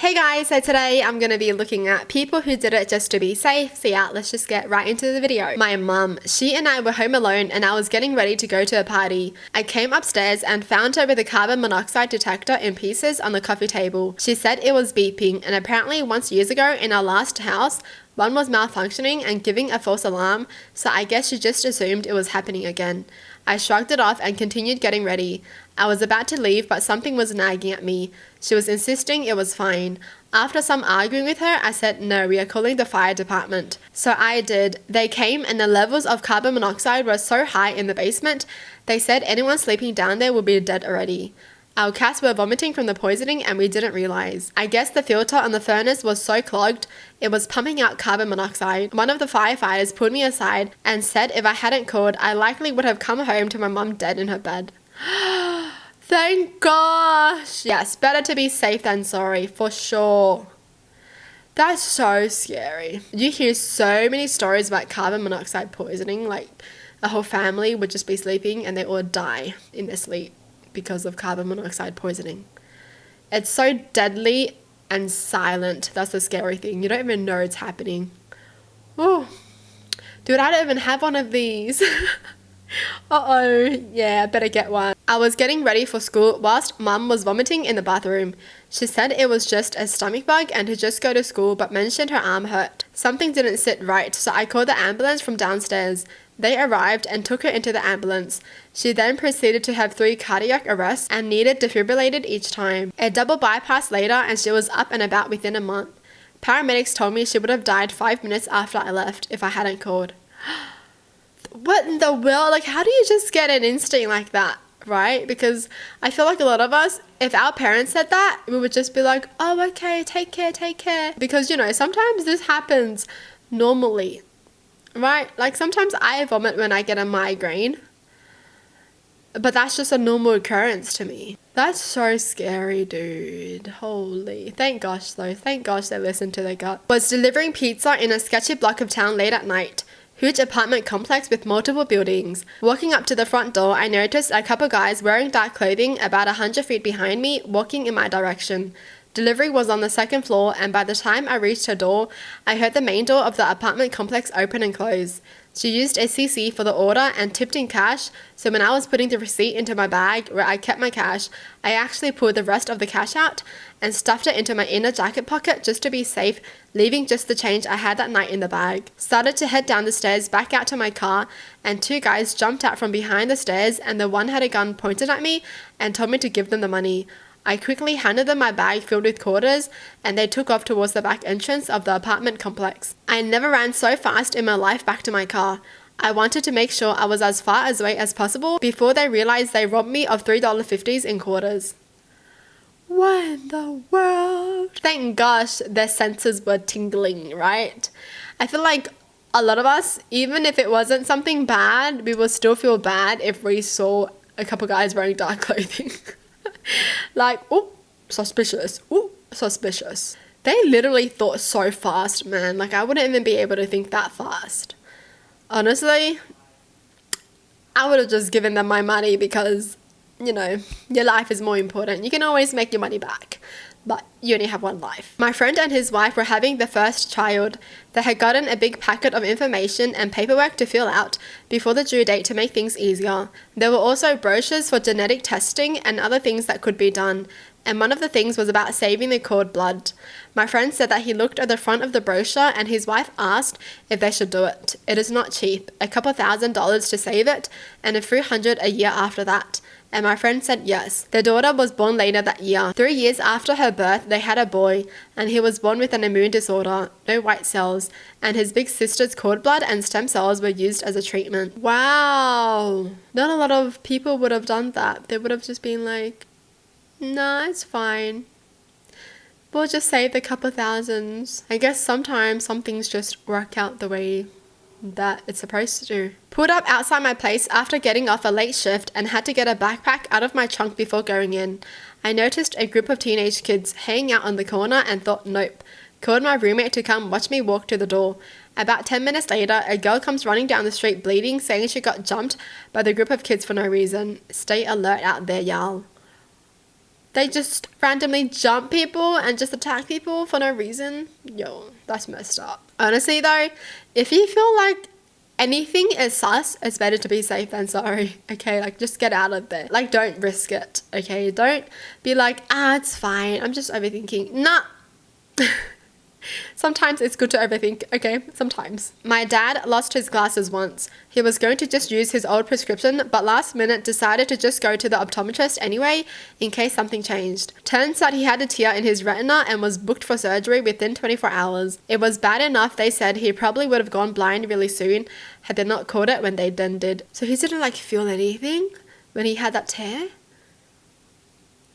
Hey guys, so today I'm going to be looking at people who did it just to be safe. So yeah, let's just get right into the video. My mum, she and I were home alone and I was getting ready to go to a party. I came upstairs and found her with a carbon monoxide detector in pieces on the coffee table. She said it was beeping, and apparently once years ago in our last house, one was malfunctioning and giving a false alarm, so I guess she just assumed it was happening again. I shrugged it off and continued getting ready. I was about to leave, but something was nagging at me. She was insisting it was fine. After some arguing with her, I said, no, we are calling the fire department. So I did. They came and the levels of carbon monoxide were so high in the basement, they said anyone sleeping down there would be dead already. Our cats were vomiting from the poisoning and we didn't realize. I guess the filter on the furnace was so clogged, it was pumping out carbon monoxide. One of the firefighters pulled me aside and said if I hadn't called, I likely would have come home to my mum dead in her bed. Thank gosh. Yes, better to be safe than sorry, for sure. That's so scary. You hear so many stories about carbon monoxide poisoning, like a whole family would just be sleeping and they all die in their sleep because of carbon monoxide poisoning. It's so deadly and silent. That's the scary thing. You don't even know it's happening. Oh, dude, I don't even have one of these. Uh-oh, yeah, I better get one. I was getting ready for school whilst mum was vomiting in the bathroom. She said it was just a stomach bug and to just go to school, but mentioned her arm hurt. Something didn't sit right, so I called the ambulance from downstairs. They arrived and took her into the ambulance. She then proceeded to have 3 cardiac arrests and needed defibrillated each time. A double bypass later and she was up and about within a month. Paramedics told me she would have died 5 minutes after I left if I hadn't called. What in the world? Like, how do you just get an instinct like that, right? Because I feel like a lot of us, if our parents said that, we would just be like, oh, okay, take care, take care. Because, you know, sometimes this happens normally, right? Like, sometimes I vomit when I get a migraine, but that's just a normal occurrence to me. That's so scary, dude. Holy. Thank gosh, though. Thank gosh they listened to their gut. Was delivering pizza in a sketchy block of town late at night. Huge apartment complex with multiple buildings. Walking up to the front door, I noticed a couple guys wearing dark clothing about 100 feet behind me, walking in my direction. Delivery was on the 2nd floor, and by the time I reached her door, I heard the main door of the apartment complex open and close. She used a CC for the order and tipped in cash, so when I was putting the receipt into my bag where I kept my cash, I actually pulled the rest of the cash out and stuffed it into my inner jacket pocket just to be safe, leaving just the change I had that night in the bag. Started to head down the stairs back out to my car, and 2 guys jumped out from behind the stairs and the one had a gun pointed at me and told me to give them the money. I quickly handed them my bag filled with quarters and they took off towards the back entrance of the apartment complex. I never ran so fast in my life back to my car. I wanted to make sure I was as far away as possible before they realized they robbed me of $3.50s in quarters. What in the world? Thank gosh their senses were tingling, right? I feel like a lot of us, even if it wasn't something bad, we will still feel bad if we saw a couple guys wearing dark clothing. Like, oh, suspicious. Oh, suspicious. They literally thought so fast, man. Like, I wouldn't even be able to think that fast. Honestly, I would have just given them my money because, you know, your life is more important. You can always make your money back, but you only have one life. My friend and his wife were having their first child. They had gotten a big packet of information and paperwork to fill out before the due date to make things easier. There were also brochures for genetic testing and other things that could be done, and one of the things was about saving the cord blood. My friend said that he looked at the front of the brochure and his wife asked if they should do it. It is not cheap, a couple $1,000s to save it and a few hundred a year after that. And my friend said yes. Their daughter was born later that year. 3 years after her birth, they had a boy, and he was born with an immune disorder, no white cells, and his big sister's cord blood and stem cells were used as a treatment. Wow. Not a lot of people would have done that. They would have just been like, nah, it's fine. We'll just save a couple thousands. I guess sometimes some things just work out the way that it's supposed to do. Pulled up outside my place after getting off a late shift and had to get a backpack out of my trunk before going in. I noticed a group of teenage kids hanging out on the corner and thought nope. Called my roommate to come watch me walk to the door. About 10 minutes later, a girl comes running down the street bleeding, saying she got jumped by the group of kids for no reason. Stay alert out there, y'all. They just randomly jump people and just attack people for no reason. Yo, that's messed up. Honestly though, if you feel like anything is sus, it's better to be safe than sorry, okay? Like, just get out of there. Like, don't risk it, okay? Don't be like, it's fine, I'm just overthinking. Nah. Sometimes it's good to overthink, okay? Sometimes. My dad lost his glasses once. He was going to just use his old prescription, but last minute decided to just go to the optometrist anyway, in case something changed. Turns out he had a tear in his retina and was booked for surgery within 24 hours. It was bad enough they said he probably would have gone blind really soon had they not caught it when they then did. So he didn't like feel anything when he had that tear?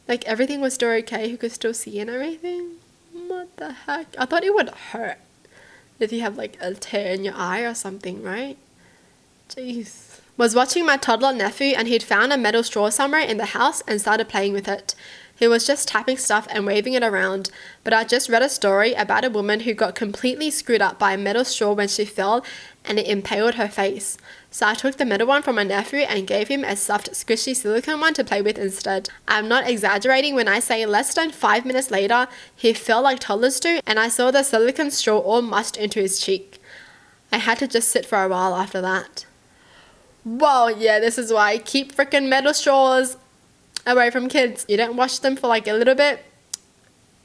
Like, everything was still okay, he could still see and everything? What the heck? I thought it would hurt if you have like a tear in your eye or something, right? Jeez. Was watching my toddler nephew and he'd found a metal straw somewhere in the house and started playing with it. He was just tapping stuff and waving it around, but I just read a story about a woman who got completely screwed up by a metal straw when she fell and it impaled her face. So I took the metal one from my nephew and gave him a soft, squishy silicone one to play with instead. I'm not exaggerating when I say less than 5 minutes later, he fell like toddlers do and I saw the silicone straw all mushed into his cheek. I had to just sit for a while after that. Whoa, yeah, this is why I keep freaking metal straws away from kids. You don't wash them for like a little bit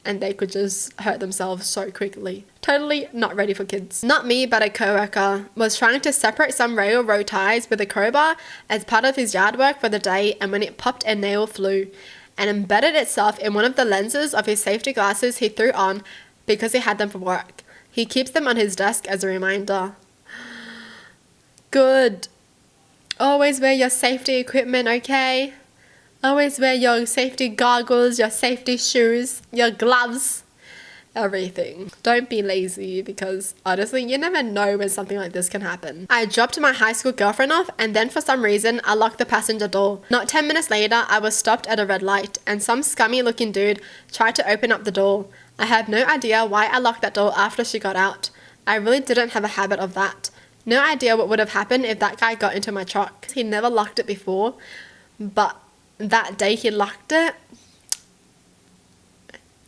and they could just hurt themselves so quickly. Totally not ready for kids. Not me, but a coworker was trying to separate some railroad ties with a crowbar as part of his yard work for the day, and when it popped, a nail flew and embedded itself in one of the lenses of his safety glasses he threw on because he had them for work. He keeps them on his desk as a reminder. Good. Always wear your safety equipment, okay? Always wear your safety goggles, your safety shoes, your gloves, everything. Don't be lazy because honestly, you never know when something like this can happen. I dropped my high school girlfriend off and then for some reason, I locked the passenger door. Not 10 minutes later, I was stopped at a red light and some scummy looking dude tried to open up the door. I have no idea why I locked that door after she got out. I really didn't have a habit of that. No idea what would have happened if that guy got into my truck. He never locked it before, but that day he locked it.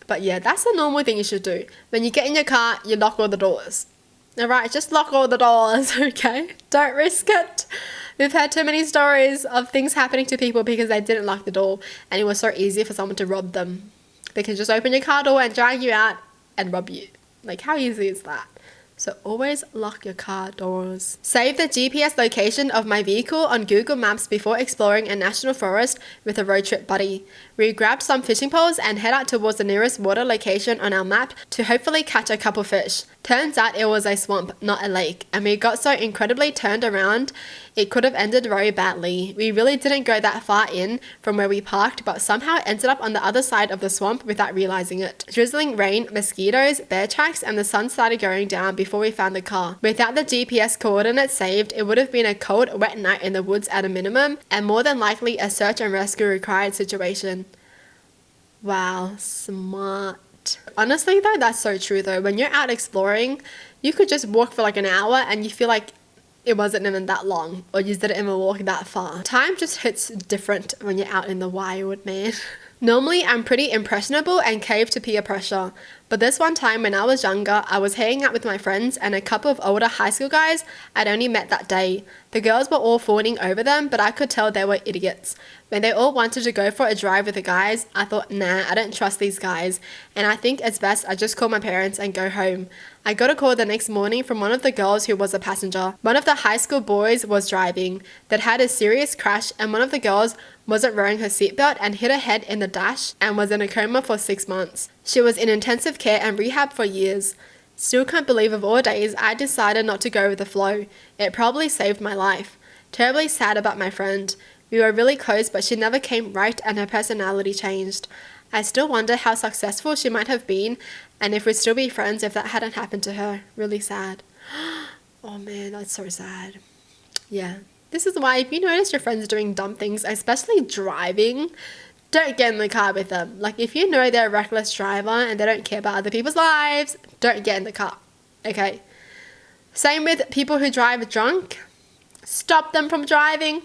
But yeah, that's a normal thing you should do. When you get in your car, you lock all the doors. Alright, just lock all the doors, okay? Don't risk it. We've heard too many stories of things happening to people because they didn't lock the door and it was so easy for someone to rob them. They can just open your car door and drag you out and rob you. Like, how easy is that? So always lock your car doors. Save the GPS location of my vehicle on Google Maps before exploring a national forest with a road trip buddy. We grabbed some fishing poles and head out towards the nearest water location on our map to hopefully catch a couple fish. Turns out it was a swamp, not a lake, and we got so incredibly turned around it could have ended very badly. We really didn't go that far in from where we parked, but somehow ended up on the other side of the swamp without realizing it. Drizzling rain, mosquitoes, bear tracks, and the sun started going down before we found the car. Without the GPS coordinates saved, it would have been a cold, wet night in the woods at a minimum, and more than likely a search and rescue required situation. Wow, smart. Honestly though, that's so true though. When you're out exploring, you could just walk for like an hour and you feel like it wasn't even that long, or you didn't even walk that far. Time just hits different when you're out in the wild, man. Normally, I'm pretty impressionable and cave to peer pressure, but this one time when I was younger, I was hanging out with my friends and a couple of older high school guys I'd only met that day. The girls were all fawning over them, but I could tell they were idiots. When they all wanted to go for a drive with the guys, I thought, nah, I don't trust these guys, and I think it's best I just call my parents and go home. I got a call the next morning from one of the girls who was a passenger. One of the high school boys was driving, that had a serious crash, and one of the girls wasn't wearing her seatbelt and hit her head in the dash and was in a coma for 6 months. She was in intensive care and rehab for years. Still can't believe of all days I decided not to go with the flow. It probably saved my life. Terribly sad about my friend. We were really close, but she never came right and her personality changed. I still wonder how successful she might have been and if we'd still be friends if that hadn't happened to her. Really sad. Oh man, that's so sad. Yeah. This is why if you notice your friends doing dumb things, especially driving, don't get in the car with them. Like, if you know they're a reckless driver and they don't care about other people's lives, don't get in the car. Okay? Same with people who drive drunk. Stop them from driving.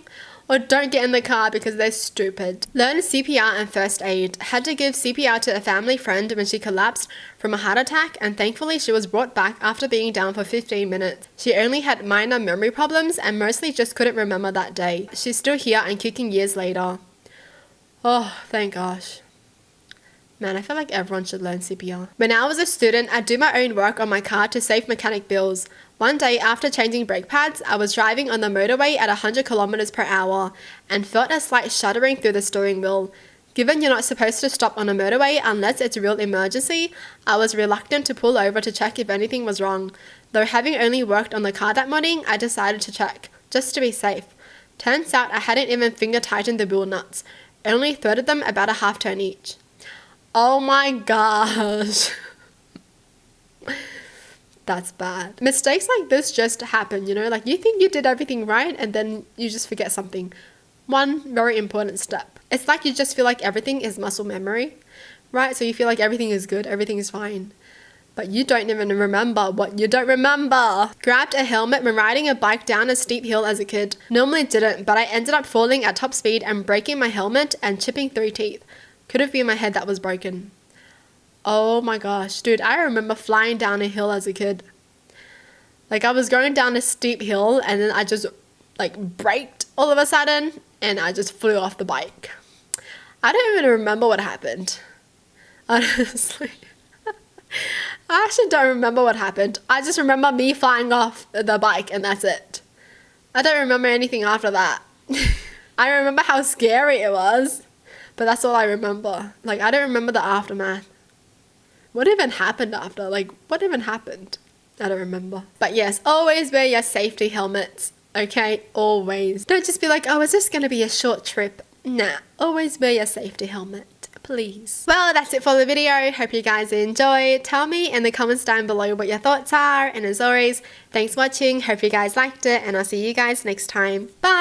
or don't get in the car because they're stupid. Learn CPR and first aid. Had to give CPR to a family friend when she collapsed from a heart attack, and thankfully she was brought back after being down for 15 minutes. She only had minor memory problems and mostly just couldn't remember that day. She's still here and kicking years later. Oh, thank gosh. Man, I feel like everyone should learn CPR. When I was a student, I'd do my own work on my car to save mechanic bills. One day, after changing brake pads, I was driving on the motorway at 100 kilometers per hour and felt a slight shuddering through the steering wheel. Given you're not supposed to stop on a motorway unless it's a real emergency, I was reluctant to pull over to check if anything was wrong. Though having only worked on the car that morning, I decided to check, just to be safe. Turns out I hadn't even finger tightened the wheel nuts, only threaded them about a half turn each. Oh my gosh. That's bad. Mistakes like this just happen, you know, like you think you did everything right and then you just forget something. One very important step. It's like you just feel like everything is muscle memory, right? So you feel like everything is good, everything is fine. But you don't even remember what you don't remember. Grabbed a helmet when riding a bike down a steep hill as a kid. Normally didn't, but I ended up falling at top speed and breaking my helmet and chipping 3 teeth. Could have been my head that was broken. Oh my gosh, dude, I remember flying down a hill as a kid. Like I was going down a steep hill and then I just like braked all of a sudden and I just flew off the bike. I don't even remember what happened. Honestly. I actually don't remember what happened. I just remember me flying off the bike and that's it. I don't remember anything after that. I remember how scary it was. But that's all I remember. Like, I don't remember the aftermath. What even happened after? Like, what even happened? I don't remember. But yes, always wear your safety helmets. Okay? Always. Don't just be like, oh, is this going to be a short trip? Nah. Always wear your safety helmet. Please. Well, that's it for the video. Hope you guys enjoyed. Tell me in the comments down below what your thoughts are. And as always, thanks for watching. Hope you guys liked it. And I'll see you guys next time. Bye!